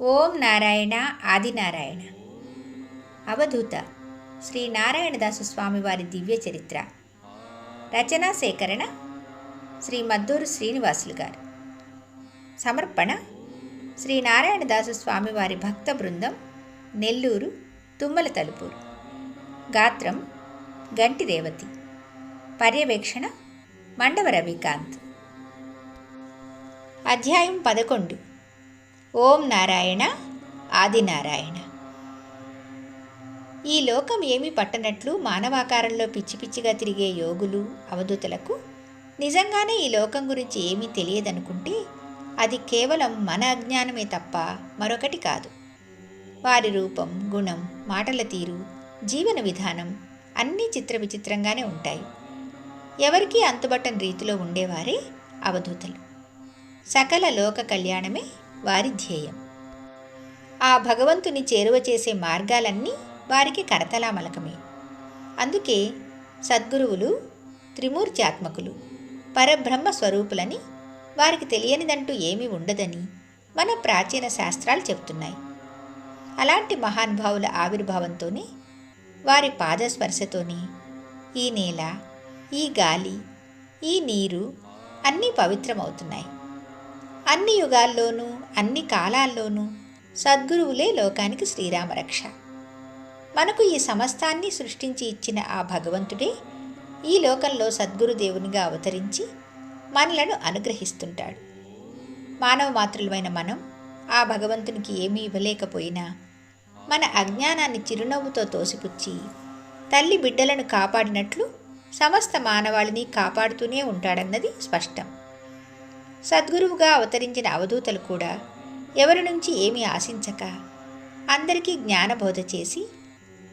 ఓం నారాయణ ఆదినారాయణ. అవధూత శ్రీ నారాయణదాసు స్వామివారి దివ్య చరిత్ర. రచనా సేకరణ శ్రీ మద్దూరు శ్రీనివాసులు గారు. సమర్పణ శ్రీ నారాయణదాసు స్వామివారి భక్త బృందం, నెల్లూరు తుమ్మల తలుపూరు. గాత్రం గంటి రేవతి. పర్యవేక్షణ మండవ రవికాంత్. అధ్యాయం 11. ఓం నారాయణ ఆదినారాయణ. ఈ లోకం ఏమీ పట్టనట్లు మానవాకారంలో పిచ్చి పిచ్చిగా తిరిగే యోగులు, అవధూతలకు నిజంగానే ఈ లోకం గురించి ఏమీ తెలియదనుకుంటే అది కేవలం మన అజ్ఞానమే తప్ప మరొకటి కాదు. వారి రూపం, గుణం, మాటల తీరు, జీవన విధానం అన్నీ చిత్ర విచిత్రంగానే ఉంటాయి. ఎవరికీ అంతుబట్టని రీతిలో ఉండేవారే అవధూతలు. సకల లోక కళ్యాణమే వారి ధ్యేయం. ఆ భగవంతుని చేరువ చేసే మార్గాలన్నీ వారికి కరతలామలకమే. అందుకే సద్గురువులు త్రిమూర్త్యాత్మకులు, పరబ్రహ్మ స్వరూపులని, వారికి తెలియనిదంటూ ఏమీ ఉండదని మన ప్రాచీన శాస్త్రాలు చెప్తున్నాయి. అలాంటి మహానుభావుల ఆవిర్భావంతోనే, వారి పాదస్పర్శతోనే ఈ నేల, ఈ గాలి, ఈ నీరు అన్నీ పవిత్రమవుతున్నాయి. అన్ని యుగాల్లోనూ అన్ని కాలాల్లోనూ సద్గురువులే లోకానికి శ్రీరామరక్ష. మనకు ఈ సమస్తాన్ని సృష్టించి ఇచ్చిన ఆ భగవంతుడే ఈ లోకంలో సద్గురుదేవునిగా అవతరించి మనలను అనుగ్రహిస్తుంటాడు. మానవ మాతృలమైన మనం ఆ భగవంతునికి ఏమీ ఇవ్వలేకపోయినా మన అజ్ఞానాన్ని చిరునవ్వుతో తోసిపుచ్చి తల్లి బిడ్డలను కాపాడినట్లు సమస్త మానవాళిని కాపాడుతూనే ఉంటాడన్నది స్పష్టం. సద్గురువుగా అవతరించిన అవధూతలు కూడా ఎవరి నుంచి ఏమీ ఆశించక అందరికీ జ్ఞానబోధ చేసి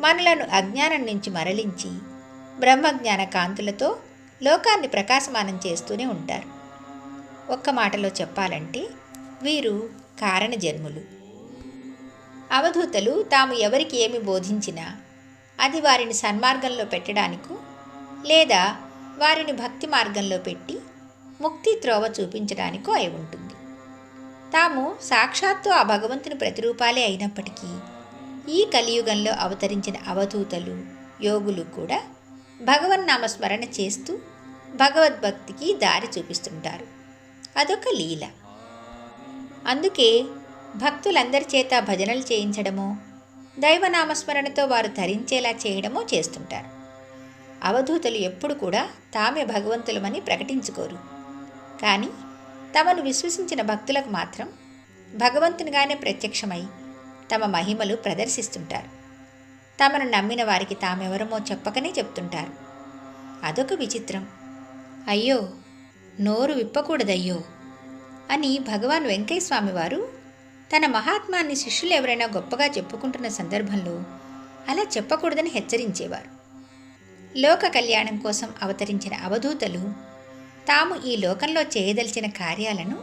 మనలను అజ్ఞానం నుంచి మరలించి బ్రహ్మజ్ఞాన కాంతులతో లోకాన్ని ప్రకాశమానం చేస్తూనే ఉంటారు. ఒక్క మాటలో చెప్పాలంటే వీరు కారణ జన్ములు. అవధూతలు తాము ఎవరికి ఏమి బోధించినా అది వారిని సన్మార్గంలో పెట్టడానికో లేదా వారిని భక్తి మార్గంలో పెట్టి ముక్తి త్రోవ చూపించడానికో అయి ఉంటుంది. తాము సాక్షాత్తు ఆ భగవంతుని ప్రతిరూపాలే అయినప్పటికీ ఈ కలియుగంలో అవతరించిన అవధూతలు, యోగులు కూడా భగవన్నామస్మరణ చేస్తూ భగవద్భక్తికి దారి చూపిస్తుంటారు. అదొక లీల. అందుకే భక్తులందరి చేత భజనలు చేయించడమో, దైవనామస్మరణతో వారు ధరించేలా చేయడమో చేస్తుంటారు. అవధూతలు ఎప్పుడు కూడా తామే భగవంతులమని ప్రకటించుకోరు. కానీ తమను విశ్వసించిన భక్తులకు మాత్రం భగవంతునిగానే ప్రత్యక్షమై తమ మహిమలు ప్రదర్శిస్తుంటారు. తమను నమ్మిన వారికి తామెవరమో చెప్పకనే చెప్తుంటారు. అదొక విచిత్రం. అయ్యో, నోరు విప్పకూడదయ్యో అని భగవాన్ వెంకయ్య స్వామి వారు తన మహాత్మాన్ని శిష్యులు ఎవరైనా గొప్పగా చెప్పుకుంటున్న సందర్భంలో అలా చెప్పకూడదని హెచ్చరించేవారు. లోక కళ్యాణం కోసం అవతరించిన అవధూతలు తాము ఈ లోకంలో చేయదలిచిన కార్యాలను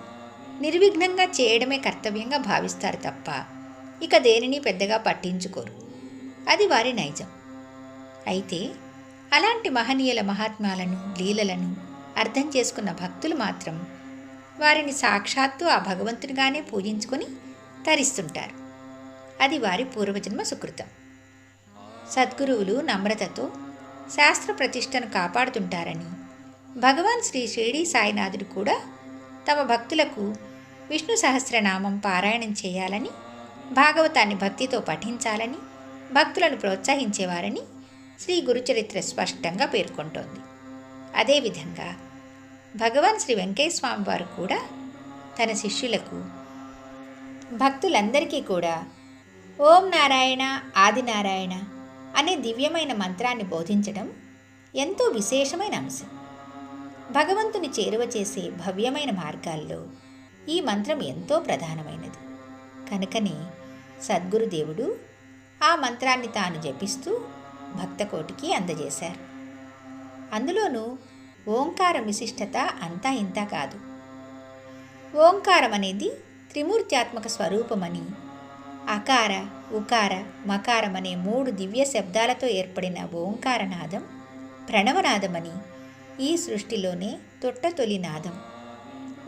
నిర్విఘ్నంగా చేయడమే కర్తవ్యంగా భావిస్తారు తప్ప ఇక దేనిని పెద్దగా పట్టించుకోరు. అది వారి నైజం. అయితే అలాంటి మహనీయుల మహాత్మ్యాలను, లీలలను అర్థం చేసుకున్న భక్తులు మాత్రం వారిని సాక్షాత్తు ఆ భగవంతునిగానే పూజించుకొని తరిస్తుంటారు. అది వారి పూర్వజన్మ సుకృతం. సద్గురువులు నమ్రతతో శాస్త్ర ప్రతిష్టను కాపాడుతుంటారని భగవాన్ శ్రీ షిరిడీ సాయినాథుడు కూడా తమ భక్తులకు విష్ణు సహస్రనామం పారాయణం చేయాలని, భాగవతాన్ని భక్తితో పఠించాలని భక్తులను ప్రోత్సహించేవారని శ్రీ గురుచరిత్ర స్పష్టంగా పేర్కొంటోంది. అదేవిధంగా భగవాన్ శ్రీ వెంకయ్య స్వామి వారు కూడా తన శిష్యులకు, భక్తులందరికీ కూడా ఓం నారాయణ ఆదినారాయణ అనే దివ్యమైన మంత్రాన్ని బోధించడం ఎంతో విశేషమైన అంశం. భగవంతుని చేరువ చేసే భవ్యమైన మార్గాల్లో ఈ మంత్రం ఎంతో ప్రధానమైనది. కనుకనే సద్గురుదేవుడు ఆ మంత్రాన్ని తాను జపిస్తూ భక్తకోటికి అందజేశారు. అందులోనూ ఓంకార విశిష్టత అంతా ఇంతా కాదు. ఓంకారం అనేది త్రిమూర్త్యాత్మక స్వరూపమని, అకార, ఉకార, మకారం అనే 3 దివ్య శబ్దాలతో ఏర్పడిన ఓంకారనాదం ప్రణవనాదమని, ఈ సృష్టిలోనే తొట్టతొలి నాదం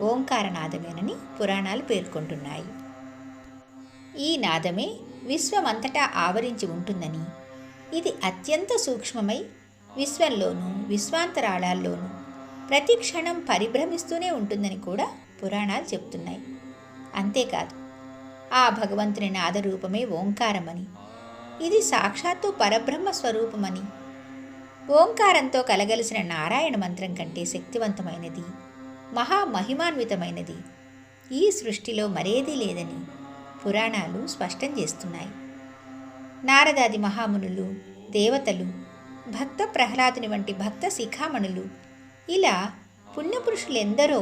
ఓంకారనాదమేనని పురాణాలు పేర్కొంటున్నాయి. ఈ నాదమే విశ్వమంతటా ఆవరించి ఉంటుందని, ఇది అత్యంత సూక్ష్మమై విశ్వంలోనూ విశ్వాంతరాళాల్లోనూ ప్రతి క్షణం పరిభ్రమిస్తూనే ఉంటుందని కూడా పురాణాలు చెప్తున్నాయి. అంతేకాదు, ఆ భగవంతుని నాదరూపమే ఓంకారమని, ఇది సాక్షాత్తు పరబ్రహ్మ స్వరూపమని, ఓంకారంతో కలగలిసిన నారాయణ మంత్రం కంటే శక్తివంతమైనది, మహామహిమాన్వితమైనది ఈ సృష్టిలో మరేదీ లేదని పురాణాలు స్పష్టం చేస్తున్నాయి. నారదాది మహామునులు, దేవతలు, భక్త ప్రహ్లాదుని వంటి భక్త శిఖామణులు, ఇలా పుణ్యపురుషులెందరో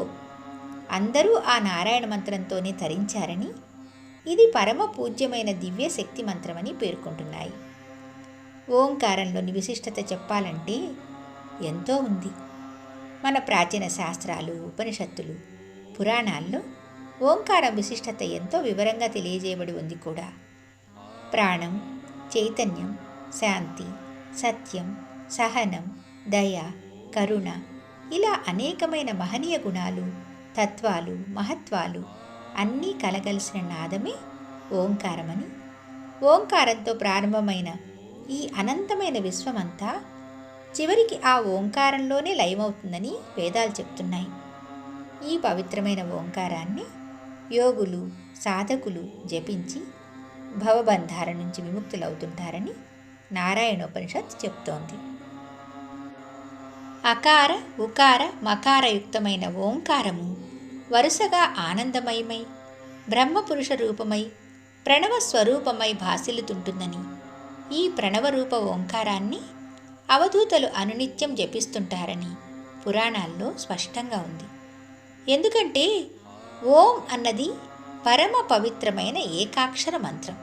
అందరూ ఆ నారాయణ మంత్రంతోనే తరించారని, ఇది పరమ పూజ్యమైన దివ్య శక్తి మంత్రమని పేర్కొంటున్నాయి. ఓంకారంలోని విశిష్టత చెప్పాలంటే ఎంతో ఉంది. మన ప్రాచీన శాస్త్రాలు, ఉపనిషత్తులు, పురాణాల్లో ఓంకారం విశిష్టత ఎంతో వివరంగా తెలియజేయబడి ఉంది కూడా. ప్రాణం, చైతన్యం, శాంతి, సత్యం, సహనం, దయ, కరుణ, ఇలా అనేకమైన మహనీయ గుణాలు, తత్వాలు, మహత్వాలు అన్నీ కలగలిసిన నాదమే ఓంకారమని, ఓంకారంతో ప్రారంభమైన ఈ అనంతమైన విశ్వమంతా చివరికి ఆ ఓంకారంలోనే లయమవుతుందని వేదాలు చెప్తున్నాయి. ఈ పవిత్రమైన ఓంకారాన్ని యోగులు, సాధకులు జపించి భవబంధాల నుంచి విముక్తులవుతుంటారని నారాయణోపనిషత్ చెప్తోంది. అకార, ఉకార, మకారయుక్తమైన ఓంకారము వరుసగా ఆనందమయమై, బ్రహ్మపురుష రూపమై, ప్రణవ స్వరూపమై భాసిల్లుతుంటుందని, ఈ ప్రణవరూప ఓంకారాన్ని అవధూతలు అనునిత్యం జపిస్తుంటారని పురాణాల్లో స్పష్టంగా ఉంది. ఎందుకంటే ఓం అన్నది పరమ పవిత్రమైన ఏకాక్షర మంత్రం.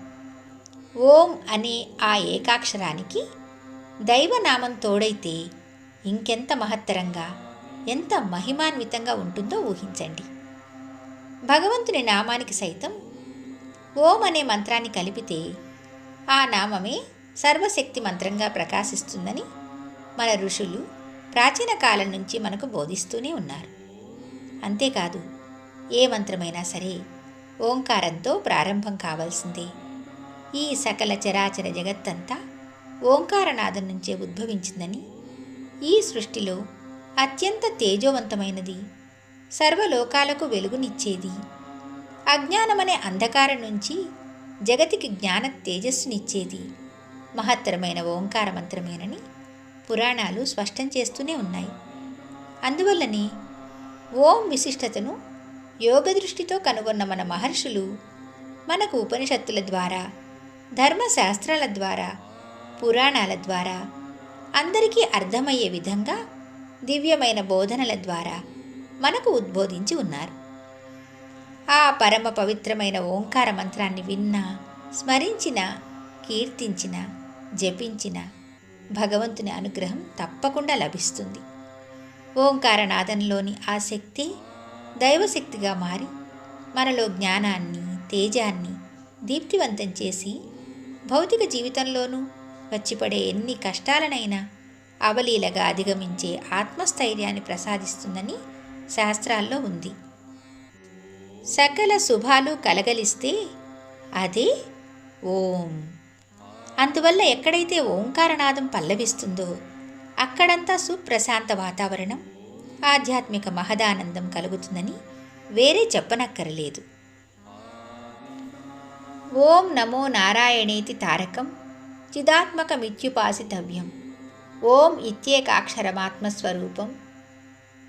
ఓం అనే ఆ ఏకాక్షరానికి దైవనామం తోడైతే ఇంకెంత మహత్తరంగా, ఎంత మహిమాన్వితంగా ఉంటుందో ఊహించండి. భగవంతుని నామానికి సైతం ఓం అనే మంత్రాన్ని కలిపితే ఆ నామమే సర్వశక్తి మంత్రంగా ప్రకాశిస్తుందని మన ఋషులు ప్రాచీన కాలం నుంచి మనకు బోధిస్తూనే ఉన్నారు. అంతేకాదు, ఏ మంత్రమైనా సరే ఓంకారంతో ప్రారంభం కావాల్సిందే. ఈ సకల చరాచర జగత్తంతా ఓంకారనాదం నుంచే ఉద్భవించిందని, ఈ సృష్టిలో అత్యంత తేజోవంతమైనది, సర్వలోకాలకు వెలుగునిచ్చేది, అజ్ఞానమనే అంధకారం నుంచి జగతికి జ్ఞాన తేజస్సునిచ్చేది మహత్తరమైన ఓంకార మంత్రమేనని పురాణాలు స్పష్టం చేస్తూనే ఉన్నాయి. అందువల్లనే ఓం విశిష్టతను యోగదృష్టితో కనుగొన్న మన మహర్షులు మనకు ఉపనిషత్తుల ద్వారా, ధర్మశాస్త్రాల ద్వారా, పురాణాల ద్వారా అందరికీ అర్థమయ్యే విధంగా దివ్యమైన బోధనల ద్వారా మనకు ఉద్బోధించి ఉన్నారు. ఆ పరమ పవిత్రమైన ఓంకార మంత్రాన్ని విన్నా, స్మరించిన, కీర్తించిన, జపించిన భగవంతుని అనుగ్రహం తప్పకుండా లభిస్తుంది. ఓంకారనాదంలోని ఆ శక్తి దైవశక్తిగా మారి మనలో జ్ఞానాన్ని, తేజాన్ని దీప్తివంతం చేసి భౌతిక జీవితంలోనూ వచ్చిపడే ఎన్ని కష్టాలనైనా అవలీలగా అధిగమించే ఆత్మస్థైర్యాన్ని ప్రసాదిస్తుందని శాస్త్రాల్లో ఉంది. సకల శుభాలు కలగలిస్తే అదే ఓం. అందువల్ల ఎక్కడైతే ఓంకారనాదం పల్లవిస్తుందో అక్కడంతా సుప్రశాంత వాతావరణం, ఆధ్యాత్మిక మహదానందం కలుగుతుందని వేరే చెప్పనక్కరలేదు. ఓం నమో నారాయణేతి తారకం చిదాత్మకమిత్యుపాసితవ్యం. ఓం ఇత్యేకాక్షరమాత్మస్వరూపం,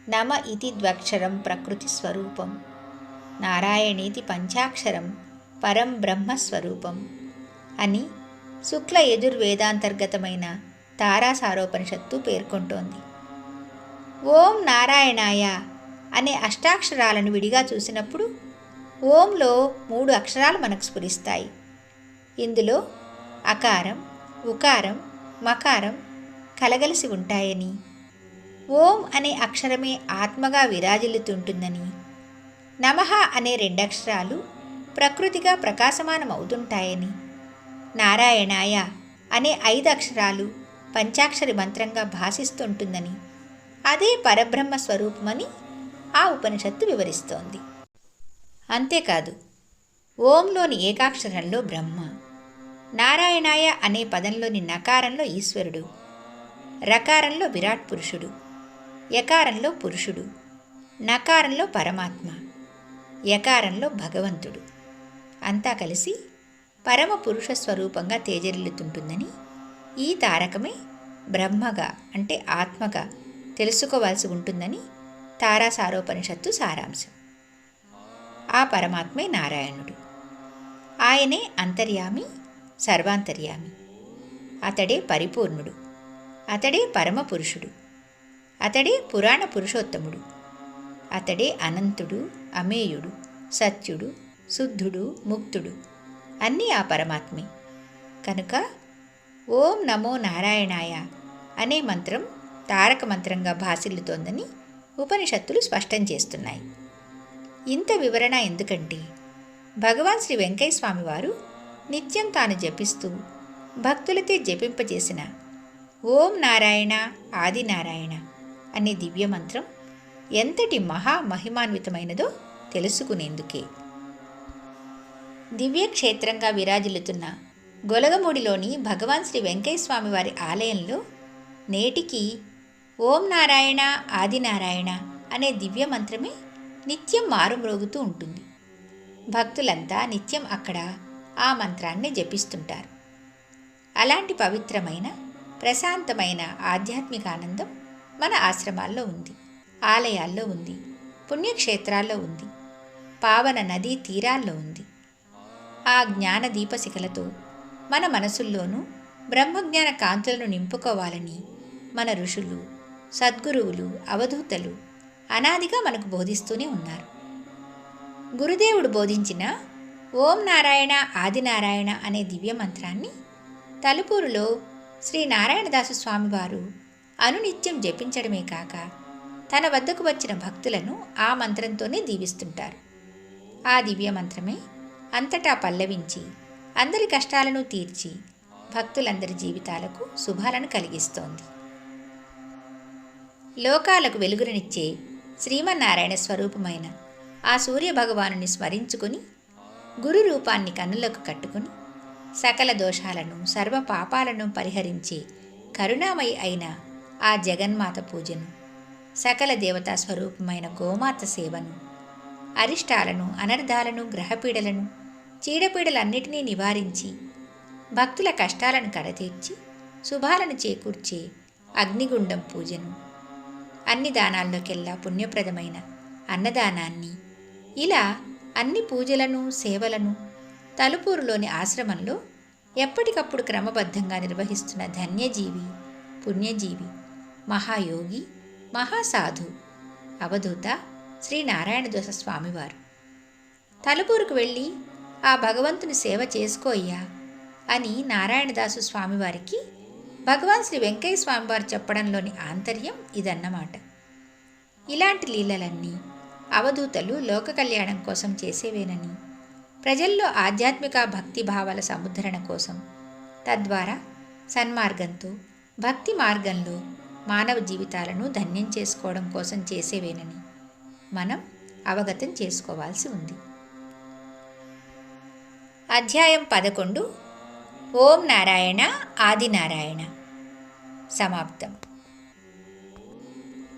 నమ ఇతి ద్వక్షరం ప్రకృతి స్వరూపం, నారాయణేతి పంచాక్షరం పరం బ్రహ్మస్వరూపం అని శుక్ల యజుర్వేదాంతర్గతమైన తారాసారోపనిషత్తు పేర్కొంటోంది. ఓం నారాయణాయ అనే అష్టాక్షరాలను విడిగా చూసినప్పుడు ఓంలో 3 అక్షరాలు మనకు స్ఫురిస్తాయి. ఇందులో అకారం, ఉకారం, మకారం కలగలిసి ఉంటాయని, ఓం అనే అక్షరమే ఆత్మగా విరాజిల్లుతుంటుందని, నమః అనే 2 అక్షరాలు ప్రకృతిగా ప్రకాశమానమవుతుంటాయని, నారాయణాయ అనే 5 అక్షరాలు పంచాక్షరి మంత్రంగా భాసిస్తుంటుందని, అదే పరబ్రహ్మ స్వరూపమని ఆ ఉపనిషత్తు వివరిస్తోంది. అంతేకాదు, ఓంలోని ఏకాక్షరంలో బ్రహ్మ, నారాయణాయ అనే పదంలోని నకారంలో ఈశ్వరుడు, రకారంలో విరాట్ పురుషుడు, యకారంలో పురుషుడు, నకారంలో పరమాత్మ, యకారంలో భగవంతుడు అంతా కలిసి పరమ పురుష స్వరూపంగా తేజరిల్లుతుంటుందని, ఈ తారకమే బ్రహ్మగా అంటే ఆత్మగా తెలుసుకోవాల్సి ఉంటుందని తారాసారోపనిషత్తు సారాంశం. ఆ పరమాత్మే నారాయణుడు. ఆయనే అంతర్యామి, సర్వాంతర్యామి. అతడే పరిపూర్ణుడు. అతడే పరమపురుషుడు. అతడే పురాణ పురుషోత్తముడు. అతడే అనంతుడు, అమేయుడు, సత్యుడు, శుద్ధుడు, ముక్తుడు అన్నీ ఆ పరమాత్మే. కనుక ఓం నమో నారాయణాయ అనే మంత్రం తారక మంత్రంగా భాసిల్లుతోందని ఉపనిషత్తులు స్పష్టం చేస్తున్నాయి. ఇంత వివరణ ఎందుకంటే భగవాన్ శ్రీ వెంకయ్య స్వామివారు నిత్యం తాను జపిస్తూ భక్తులతో జపింపజేసిన ఓం నారాయణ ఆదినారాయణ అనే దివ్యమంత్రం ఎంతటి మహామహిమాన్వితమైనదో తెలుసుకునేందుకే. దివ్యక్షేత్రంగా విరాజిల్లుతున్న గొలగమూడిలోని భగవాన్ శ్రీ వెంకయ్య స్వామివారి ఆలయంలో నేటికి ఓం నారాయణ ఆదినారాయణ అనే దివ్యమంత్రమే నిత్యం మారుమ్రోగుతూ ఉంటుంది. భక్తులంతా నిత్యం అక్కడ ఆ మంత్రాన్ని జపిస్తుంటారు. అలాంటి పవిత్రమైన ప్రశాంతమైన ఆధ్యాత్మిక ఆనందం మన ఆశ్రమాల్లో ఉంది, ఆలయాల్లో ఉంది, పుణ్యక్షేత్రాల్లో ఉంది, పావన నదీ తీరాల్లో ఉంది. ఆ జ్ఞాన దీపశిఖలతో మన మనసుల్లోనూ బ్రహ్మజ్ఞాన కాంతులను నింపుకోవాలని మన ఋషులు, సద్గురువులు, అవధూతలు అనాదిగా మనకు బోధిస్తూనే ఉన్నారు. గురుదేవుడు బోధించిన ఓం నారాయణ ఆదినారాయణ అనే దివ్యమంత్రాన్ని తలుపూరులో శ్రీ నారాయణదాసు స్వామివారు అనునిత్యం జపించడమే కాక తన వద్దకు వచ్చిన భక్తులను ఆ మంత్రంతోనే దీవిస్తుంటారు. ఆ దివ్యమంత్రమే అంతటా పల్లవించి అందరి కష్టాలను తీర్చి భక్తులందరి జీవితాలకు శుభాలను కలిగిస్తోంది. లోకాలకు వెలుగునిచ్చే శ్రీమన్నారాయణ స్వరూపమైన ఆ సూర్యభగవానుని స్మరించుకుని గురు రూపాన్ని కన్నులకు కట్టుకుని సకల దోషాలను సర్వ పాపాలను పరిహరించే కరుణామయి అయిన ఆ జగన్మాత పూజను, సకల దేవతా స్వరూపమైన గోమాత సేవను, అరిష్టాలను, అనర్థాలను, గ్రహపీడలను, చీడపీడలన్నిటినీ నివారించి భక్తుల కష్టాలను కడతీర్చి శుభాలను చేకూర్చే అగ్నిగుండం పూజను, అన్ని దానాల్లోకెల్లా పుణ్యప్రదమైన అన్నదానాన్ని, ఇలా అన్ని పూజలను సేవలను తలుపూరులోని ఆశ్రమంలో ఎప్పటికప్పుడు క్రమబద్ధంగా నిర్వహిస్తున్న ధన్యజీవి, పుణ్యజీవి, మహాయోగి, మహాసాధు అవధూత శ్రీ నారాయణదాస స్వామివారు. తలుపూరుకు వెళ్ళి ఆ భగవంతుని సేవ చేసుకోయ్యా అని నారాయణదాసు స్వామివారికి భగవాన్ శ్రీ వెంకయ్య స్వామివారు చెప్పడంలోని ఆంతర్యం ఇదన్నమాట. ఇలాంటి లీలలన్నీ అవధూతలు లోక కళ్యాణం కోసం చేసేవేనని, ప్రజల్లో ఆధ్యాత్మిక భక్తి భావాల సముద్ధరణ కోసం, తద్వారా సన్మార్గంతో భక్తి మార్గంలో మానవ జీవితాలను ధన్యం చేసుకోవడం కోసం చేసేవేనని మనం అవగతం చేసుకోవాల్సి ఉంది. అధ్యాయం 11 ఓం నారాయణ ఆదినారాయణ సమాప్తం.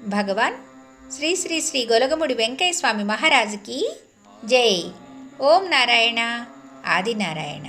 భగవాన్ శ్రీ శ్రీ శ్రీ గొలగముడి వెంకయ్య స్వామి మహారాజుకి జై. ఓం నారాయణ ఆదినారాయణ.